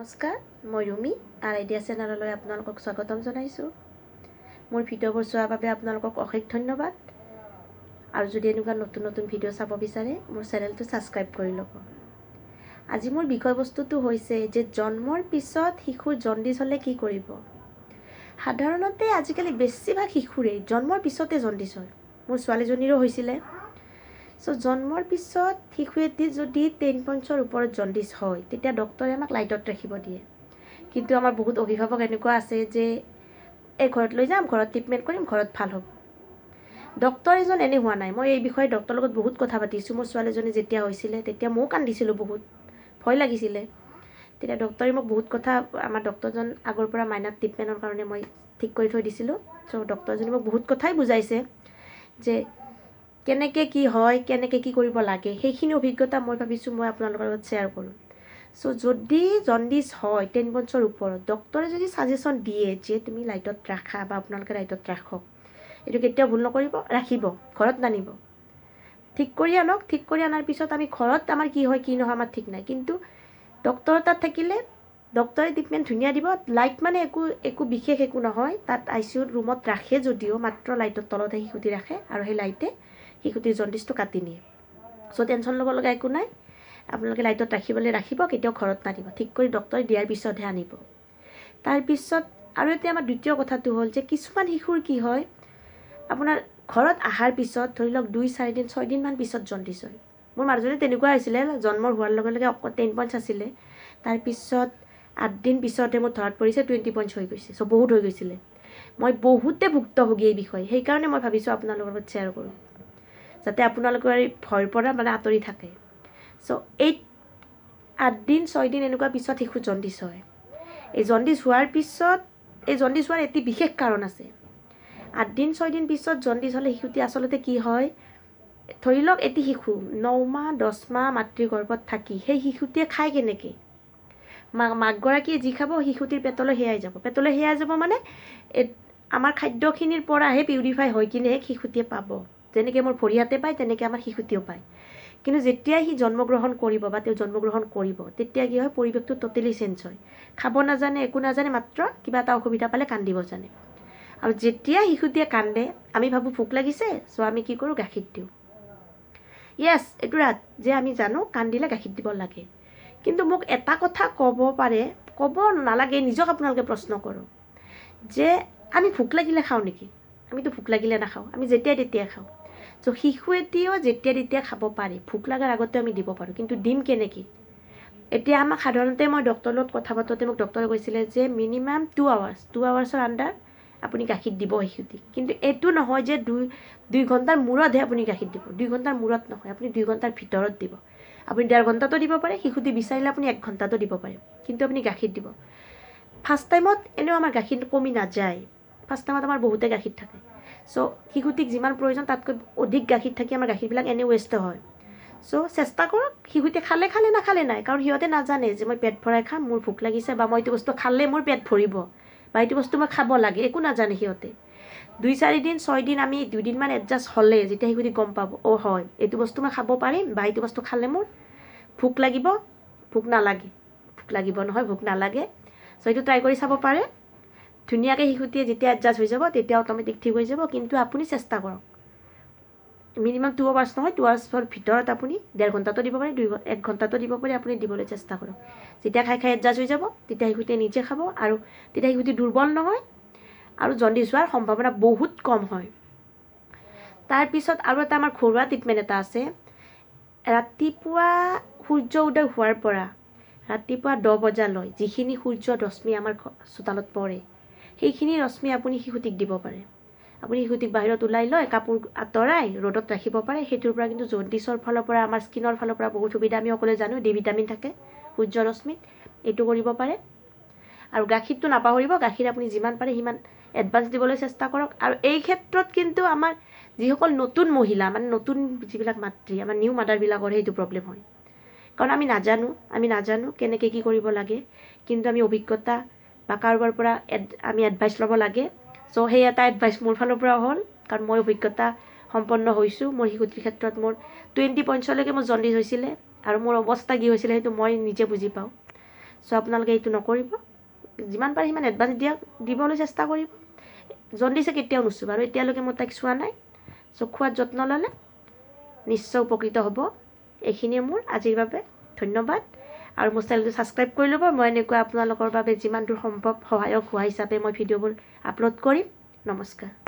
নমস্কাৰ, মই ৰুমি আইডিয়া চেনেললৈ আপোনালোকক স্বাগতম জনাইছোঁ। মোৰ ভিডিঅ'বোৰ চোৱাৰ বাবে আপোনালোকক অশেষ ধন্যবাদ। আৰু যদি এনেকুৱা নতুন নতুন ভিডিঅ' চাব বিচাৰে মোৰ চেনেলটো ছাবস্ক্ৰাইব কৰি ল'ব। আজি মোৰ বিষয়বস্তুটো হৈছে যে জন্মৰ পিছত শিশুৰ জণ্ডিছ হ'লে কি কৰিব। সাধাৰণতে আজিকালি বেছিভাগ শিশুৰেই জন্মৰ পিছতে জণ্ডিছ হয়। মোৰ ছোৱালীজনীৰো হৈছিলে। জন্মৰ পিছত শিশু এটি যদি 10 পইণ্টছৰ ওপৰত জণ্ডিছ হয় তেতিয়া ডক্টৰে আমাক লাইটত ৰাখিব দিয়ে। কিন্তু আমাৰ বহুত অভিভাৱক এনেকুৱা আছে যে এই ঘৰত লৈ যাম, ঘৰত ট্ৰিটমেণ্ট কৰিম, ঘৰত ভাল হ'ব। ডক্টৰ এজন এনে হোৱা নাই। মই এই বিষয়ে ডক্টৰৰ লগত বহুত কথা পাতিছোঁ। মোৰ ছোৱালীজনী যেতিয়া হৈছিলে তেতিয়া ময়ো কান্দিছিলোঁ, বহুত ভয় লাগিছিলে। তেতিয়া ডক্টৰে মোক বহুত কথা, আমাৰ ডক্টৰজন আগৰ পৰা মাইনাৰ ট্ৰিটমেণ্টৰ কাৰণে মই ঠিক কৰি থৈ দিছিলোঁ। ডক্টৰজনে মোক বহুত কথাই বুজাইছে যে কেনেকৈ কি হয়, কেনেকৈ কি কৰিব লাগে। সেইখিনি অভিজ্ঞতা মই ভাবিছোঁ মই আপোনালোকৰ লগত শ্বেয়াৰ কৰোঁ। যদি জণ্ডিছ হয় 10 পইণ্টছৰ ওপৰত, ডক্টৰে যদি ছাজেশ্যন দিয়ে যে তুমি লাইটত ৰাখা বা আপোনালোকে লাইটত ৰাখক, এইটো কেতিয়াও ভুল নকৰিব, ৰাখিব, ঘৰত নানিব, ঠিক কৰি আনক। ঠিক কৰি অনাৰ পিছত আমি ঘৰত আমাৰ কি হয় কি নহয় আমাৰ ঠিক নাই, কিন্তু ডক্টৰৰ তাত থাকিলে ডক্টৰে ট্ৰিটমেণ্ট ধুনীয়া দিব। লাইট মানে একো বিশেষ একো নহয়। তাত ICU ৰুমত ৰাখে যদিও মাত্ৰ লাইটৰ তলতহে শিশুটি ৰাখে আৰু সেই লাইটে শিশুটিৰ জণ্ডিছটো কাটি নিয়ে। টেনশ্যন ল'ব লগা একো নাই। আপোনালোকে লাইটত ৰাখিবলৈ ৰাখিব, কেতিয়াও ঘৰত নানিব। ঠিক কৰি ডক্টৰে দিয়াৰ পিছতহে আনিব। তাৰপিছত আৰু এতিয়া আমাৰ দ্বিতীয় কথাটো হ'ল যে কিছুমান শিশুৰ কি হয়, আপোনাৰ ঘৰত অহাৰ পিছত ধৰি লওক 2-4 দিন 6 দিনমান পিছত জণ্ডিছ হয়। মোৰ মাজতে তেনেকুৱা হৈছিলে। জন্মৰ হোৱাৰ লগে লগে 10 পইণ্টছ আছিলে, তাৰপিছত 8 দিন পিছতে মোৰ ধৰাত পৰিছে 20 পইণ্টছ হৈ গৈছে। বহুত হৈ গৈছিলে। মই বহুতে ভুক্তভোগী এই বিষয়ে। সেইকাৰণে মই ভাবিছোঁ আপোনালোকৰ লগত শ্বেয়াৰ কৰোঁ, যাতে আপোনালোকৰ এই ভয়ৰ পৰা আঁতৰি থাকে। এই 8 দিন 6 দিন এনেকুৱা পিছত শিশু জণ্ডিছ হয়। এই জণ্ডিছ হোৱাৰ পিছত, এই জণ্ডিছ হোৱাৰ এটি বিশেষ কাৰণ আছে। 8 দিন 6 দিন পিছত জণ্ডিছ হ'লে শিশুটি আচলতে কি হয়, ধৰি লওক এটি শিশু 9 মাহ 10 মাহ মাতৃ গৰ্ভত থাকি সেই শিশুটিয়ে খায় কেনেকৈ, মাকগৰাকীয়ে যি খাব শিশুটিৰ পেটলৈ সেয়াই যাব। পেটলৈ সেয়াই যাব মানে আমাৰ খাদ্যখিনিৰ পৰাহে পিউৰিফাই হৈ কিনেহে শিশুটিয়ে পাব। যেনেকৈ মোৰ ভৰি হাতে পায় তেনেকৈ আমাৰ শিশুটিও পায়। কিন্তু যেতিয়াই সি জন্মগ্ৰহণ কৰিব বা তেওঁ জন্মগ্ৰহণ কৰিব তেতিয়া কি হয়, পৰিৱেশটো ট'টেলি চেঞ্জ হয়। খাব নাজানে, একো নাজানে, মাত্ৰ কিবা এটা অসুবিধা পালে কান্দিব জানে। আৰু যেতিয়া শিশুটিয়ে কান্দে আমি ভাবোঁ ভোক লাগিছে, আমি কি কৰোঁ, গাখীৰ দিওঁ। য়েছ, এইটো যে আমি জানো কান্দিলে গাখীৰ দিব লাগে। কিন্তু মোক এটা কথা ক'ব নালাগে, নিজক আপোনালোকে প্ৰশ্ন কৰক যে আমি ভোক লাগিলে খাওঁ নেকি? আমিতো ভোক লাগিলে নাখাওঁ, আমি যেতিয়াই তেতিয়াই খাওঁ। শিশু এটিও যেতিয়া তেতিয়া খাব পাৰে, ভোক লগাৰ আগতে আমি দিব পাৰোঁ, কিন্তু দিম কেনেকৈ? এতিয়া আমাক সাধাৰণতে মই ডক্টৰৰ লগত কথা পাতোঁতে মোক ডক্টৰে কৈছিলে যে মিনিমাম 2 আৱাৰ্ছৰ আণ্ডাৰ আপুনি গাখীৰ দিব শিশুটিক। কিন্তু এইটো নহয় যে 2 ঘণ্টাৰ মূৰতহে আপুনি গাখীৰ দিব। 2 ঘণ্টাৰ মূৰত নহয়, আপুনি 2 ঘণ্টাৰ ভিতৰত দিব। আপুনি 1.5 ঘণ্টাতো দিব পাৰে, শিশুটি বিচাৰিলে আপুনি 1 ঘণ্টাতো দিব পাৰে, কিন্তু আপুনি গাখীৰ দিব। ফাৰ্ষ্ট টাইমত এনেও আমাৰ গাখীৰ কমি নাযায়। ফাৰ্ষ্ট টাইমত আমাৰ বহুতে গাখীৰ থাকে। শিশুটিক যিমান প্ৰয়োজন তাতকৈ অধিক গাখীৰ থাকি আমাৰ গাখীৰবিলাক এনেও ৱেষ্ট হয়। চেষ্টা কৰক, শিশুটিয়ে খালে নাখালে নাই, কাৰণ সিহঁতে নাজানে যে মই পেট ভৰাই খাম, মোৰ ভোক লাগিছে, বা মই এইটো বস্তু খালে মোৰ পেট ভৰিব, বা এইটো বস্তু মই খাব লাগে, একো নাজানে সিহঁতে। 2-4 দিন 6 দিন আমি 2 দিনমান এডজাষ্ট হ'লে যেতিয়া শিশুটি গম পাব, হয় এইটো বস্তু মই খাব পাৰিম, বা এইটো বস্তু খালে মোৰ ভোক লাগিব, ভোক নালাগে, ভোক লাগিব নহয়, ভোক নালাগে। এইটো ট্ৰাই কৰি চাব পাৰে। ধুনীয়াকৈ শিশুটিয়ে যেতিয়া এডজাষ্ট হৈ যাব তেতিয়া অট'মেটিক ঠিক হৈ যাব। কিন্তু আপুনি চেষ্টা কৰক, মিনিমাম 2 আৱাৰ্ছ নহয়, 2 আৱাৰ্ছৰ ভিতৰত আপুনি 1.5 ঘণ্টাতো দিব পাৰে, 1 ঘণ্টাতো দিব পাৰে, আপুনি দিবলৈ চেষ্টা কৰক। যেতিয়া খাই এডজাষ্ট হৈ যাব তেতিয়া শিশুটিয়ে নিজে খাব, আৰু তেতিয়া শিশুটি দুৰ্বল নহয় আৰু জণ্ডিছ হোৱাৰ সম্ভাৱনা বহুত কম হয়। তাৰপিছত আৰু এটা আমাৰ ঘৰুৱা ট্ৰিটমেণ্ট এটা আছে। ৰাতিপুৱা সূৰ্য উদয় হোৱাৰ পৰা ৰাতিপুৱা 10 বজালৈ যিখিনি সূৰ্যৰ ৰশ্মি আমাৰ চোতালত পৰে, সেইখিনি ৰশ্মি আপুনি শিশুটিক দিব পাৰে। আপুনি শিশুটিক বাহিৰত ওলাই লৈ কাপোৰ আঁতৰাই ৰ'দত ৰাখিব পাৰে। সেইটোৰ পৰা কিন্তু জণ্ডিছৰ ফালৰ পৰা, আমাৰ স্কিনৰ ফালৰ পৰা বহুত সুবিধা। আমি সকলোৱে জানো ডি ভিটামিন থাকে সূৰ্যৰ ৰশ্মিত, এইটো কৰিব পাৰে। আৰু গাখীৰটো নাপাহৰিব, গাখীৰ আপুনি যিমান পাৰে সিমান এডভান্স দিবলৈ চেষ্টা কৰক। আৰু এই ক্ষেত্ৰত কিন্তু আমাৰ যিসকল নতুন মহিলা, মানে নতুন যিবিলাক মাতৃ, আমাৰ নিউ মাদাৰবিলাকৰ সেইটো প্ৰব্লেম হয়। কাৰণ আমি নাজানো কেনেকৈ কি কৰিব লাগে, কিন্তু আমি অভিজ্ঞতা বা কাৰোবাৰ পৰা আমি এডভাইচ ল'ব লাগে। সেই এটা এডভাইচ মোৰ ফালৰ পৰা হ'ল, কাৰণ মই অভিজ্ঞতা সম্পন্ন হৈছোঁ। মোৰ শিশুটিৰ ক্ষেত্ৰত মোৰ 20 পইণ্টছলৈকে মোৰ জণ্ডিছ হৈছিলে, আৰু মোৰ অৱস্থা কি হৈছিলে সেইটো মই নিজে বুজি পাওঁ। চ' আপোনালোকে এইটো নকৰিব, যিমান পাৰে সিমান এডভান্স দিবলৈ চেষ্টা কৰিব। জণ্ডিছে কেতিয়াও নুচুব, আৰু এতিয়ালৈকে মই তাইক চোৱা নাই। চ' খোৱাত যত্ন ল'লে নিশ্চয় উপকৃত হ'ব। এইখিনিয়ে মোৰ আজিৰ বাবে, ধন্যবাদ। আৰু মোৰ চেনেলটো ছাবস্ক্ৰাইব কৰি ল'ব। মই এনেকুৱা আপোনালোকৰ বাবে যিমান দূৰ সম্ভৱ সহায়ক হোৱা হিচাপে মই ভিডিঅ'বোৰ আপলোড কৰিম। নমস্কাৰ।